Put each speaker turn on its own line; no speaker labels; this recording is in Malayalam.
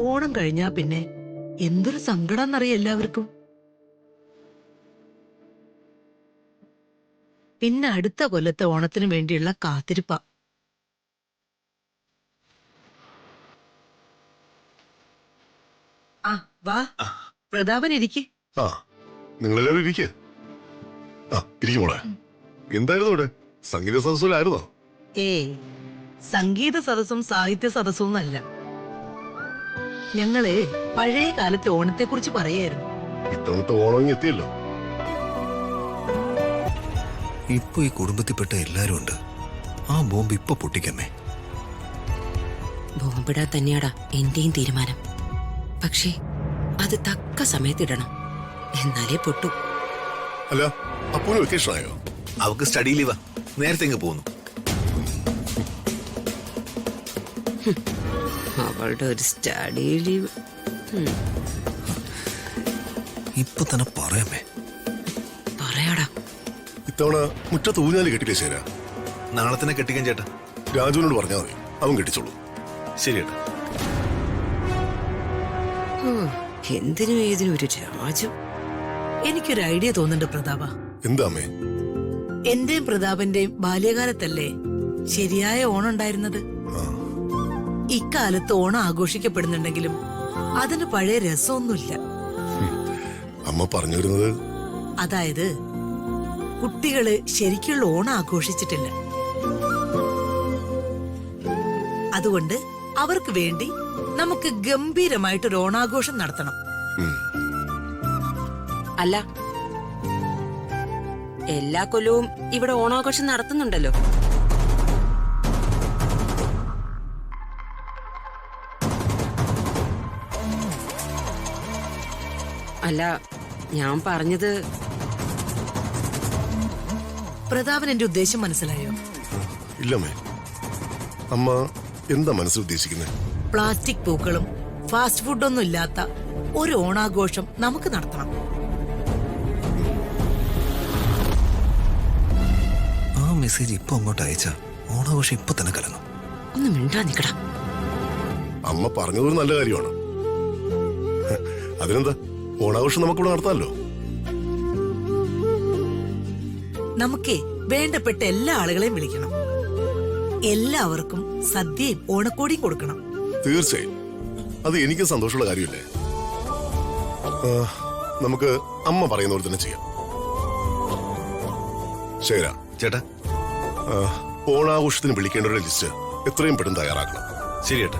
ഓണം കഴിഞ്ഞാ പിന്നെ എന്തൊരു സങ്കടാന്നറിയ എല്ലാവർക്കും. പിന്നെ അടുത്ത കൊല്ലത്തെ ഓണത്തിന് വേണ്ടിയുള്ള കാത്തിരിപ്പ. ആ വാ പ്രതാപൻ ഇരിക്ക്.
ആ നിങ്ങളെല്ലാവരും ഇരിക്കുക. ആ ഇരിക്കും മോളെ. എന്തായിരുന്നു ഇവിടെ സംഗീത സദസ്സിലായിരുന്നോ?
സംഗീത സദസ്സും സാഹിത്യ സദസ്സും എന്നല്ല, ഞങ്ങള് പഴയ കാലത്തെ ഓണത്തെ കുറിച്ച് പറയായിരുന്നു.
ഇത്തവണത്തെ ഓണം എത്തിയല്ലോ.
ഇപ്പൊ ഈ കുടുംബത്തിൽപ്പെട്ട എല്ലാരും ഉണ്ട്. ആ ബോംബ് ഇപ്പൊ പൊട്ടിക്കമ്മേ.
ബോംബിടാൻ തന്നെയാടാ എന്റെയും തീരുമാനം. പക്ഷേ അത് തക്ക സമയത്തിടണം, എന്നാലേ പൊട്ടു.
അല്ല അപ്പോഴും വെക്കേഷൻ ആയോ?
അവക്ക് സ്റ്റഡി ലീവാ, നേരത്തെ ഇങ്ങ് പോന്നു.
അവളുടെ ഒരു സ്റ്റഡി ലീവ്
ഇപ്പൊ തന്നെ പറയാമേ.
പറയാടാ.
ഇത്തവണ മുറ്റത്ത് ഊഞ്ഞാല് കെട്ടില്ലേ ശരാ?
നാളെ തന്നെ കെട്ടിക്കാൻ ചേട്ടാ.
രാജുവിനോട് പറഞ്ഞാൽ മതി, അവൻ കെട്ടിച്ചോളൂ.
ശരി ഏട്ടാ.
എന്തിനും ഏതിനും ഒരു രാജു.
എനിക്കൊരു ഐഡിയ തോന്നുന്നുണ്ട് പ്രതാപ.
എന്താ അമ്മേ?
എന്റെയും പ്രതാപന്റെയും ബാല്യകാലത്തല്ലേ ശരിയായ ഓണം ഉണ്ടായിരുന്നത്? ഇക്കാലത്ത് ഓണം ആഘോഷിക്കപ്പെടുന്നുണ്ടെങ്കിലും അതിന് പഴയ രസമൊന്നുമില്ല.
അമ്മ പറഞ്ഞു വരുന്നത്?
അതായത് കുട്ടികള് ശരിക്കുള്ള ഓണം ആഘോഷിച്ചിട്ടില്ല. അതുകൊണ്ട് അവർക്ക് വേണ്ടി നമുക്ക് ഗംഭീരമായിട്ടൊരു ഓണാഘോഷം നടത്തണം.
അല്ല, എല്ലാ കൊല്ലവും ഇവിടെ ഓണാഘോഷം നടത്തുന്നുണ്ടല്ലോ. അല്ല, ഞാൻ പറഞ്ഞത്.
പ്രതാപൻ എന്റെ ഉദ്ദേശം മനസ്സിലായോ?
ഇല്ലമ്മേ. അമ്മ എന്താ മനസ്സിൽ ഉദ്ദേശിക്കുന്നത്?
പ്ലാസ്റ്റിക് പൂക്കളും ഫാസ്റ്റ് ഫുഡൊന്നും ഇല്ലാത്ത ഒരു ഓണാഘോഷം നമുക്ക് നടത്തണം.
ആ മെസ്സേജ് ഇപ്പൊ അങ്ങോട്ട് അയച്ച ഓണാഘോഷം ഇപ്പൊ തന്നെ കലങ്ങും.
ഒന്ന് മിണ്ടാ നിക്കടാ.
അമ്മ പറഞ്ഞതൊരു നല്ല കാര്യമാണ്. അതിനെന്താ, ഓണാഘോഷം നമുക്കിവിടെ നടത്താമല്ലോ.
നമുക്കേ വേണ്ടപ്പെട്ട എല്ലാ ആളുകളെയും വിളിക്കണം. എല്ലാവർക്കും സദ്യയും ഓണക്കോടിയും കൊടുക്കണം.
തീർച്ചയായും, അത് എനിക്ക് സന്തോഷമുള്ള കാര്യമല്ലേ. നമുക്ക് അമ്മ പറയുന്ന പോലെ തന്നെ ചെയ്യാം. ശരി
ചേട്ടാ.
ഓണാഘോഷത്തിന് വിളിക്കേണ്ടവരുടെ ലിസ്റ്റ് എത്രയും പെട്ടെന്ന് തയ്യാറാക്കണം.
ശരി ഏട്ടാ.